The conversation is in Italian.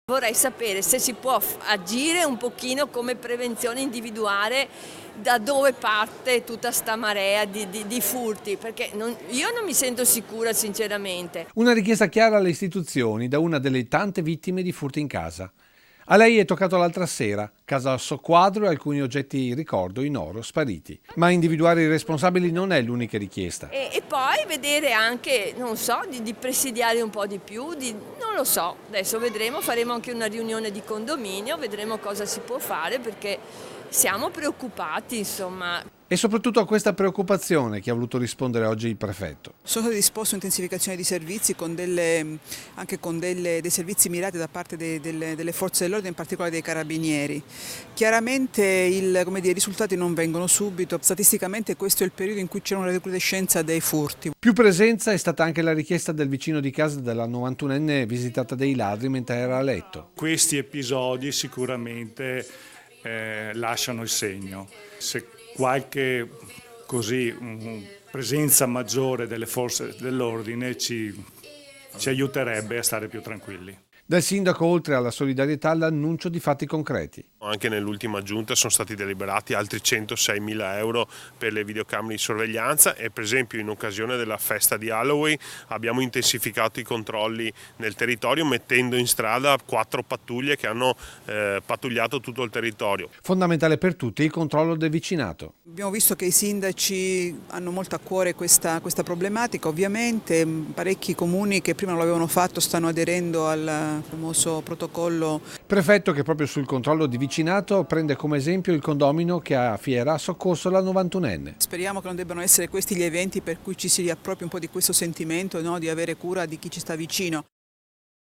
Vorrei sapere se si può agire un pochino come prevenzione individuare da dove parte tutta sta marea di furti, perché io non mi sento sicura sinceramente. Una richiesta chiara alle istituzioni da una delle tante vittime di furti in casa. A lei è toccato l'altra sera, casa a soqquadro e alcuni oggetti ricordo in oro spariti. Ma individuare i responsabili non è l'unica richiesta. E poi vedere anche, non so, di presidiare un po' di più, non lo so, adesso vedremo, faremo anche una riunione di condominio, vedremo cosa si può fare perché siamo preoccupati, insomma. E soprattutto a questa preoccupazione che ha voluto rispondere oggi il prefetto. Sono state disposte intensificazioni di servizi anche con dei servizi mirati da parte delle forze dell'ordine, in particolare dei carabinieri. Chiaramente i risultati non vengono subito, statisticamente questo è il periodo in cui c'è una recrudescenza dei furti. Più presenza è stata anche la richiesta del vicino di casa della 91enne visitata dai ladri mentre era a letto. Questi episodi sicuramente lasciano il segno. Se qualche presenza maggiore delle forze dell'ordine ci aiuterebbe a stare più tranquilli. Dal sindaco, oltre alla solidarietà, l'annuncio di fatti concreti. Anche nell'ultima giunta sono stati deliberati altri 106.000 euro per le videocamere di sorveglianza e per esempio in occasione della festa di Halloween abbiamo intensificato i controlli nel territorio mettendo in strada 4 pattuglie che hanno pattugliato tutto il territorio. Fondamentale per tutti il controllo del vicinato. Abbiamo visto che i sindaci hanno molto a cuore questa problematica, ovviamente parecchi comuni che prima non l'avevano fatto stanno aderendo al famoso protocollo. Prefetto che proprio sul controllo di vicinato prende come esempio il condomino che a Fiera ha soccorso la 91enne. Speriamo che non debbano essere questi gli eventi per cui ci si riappropri un po' di questo sentimento, no? Di avere cura di chi ci sta vicino.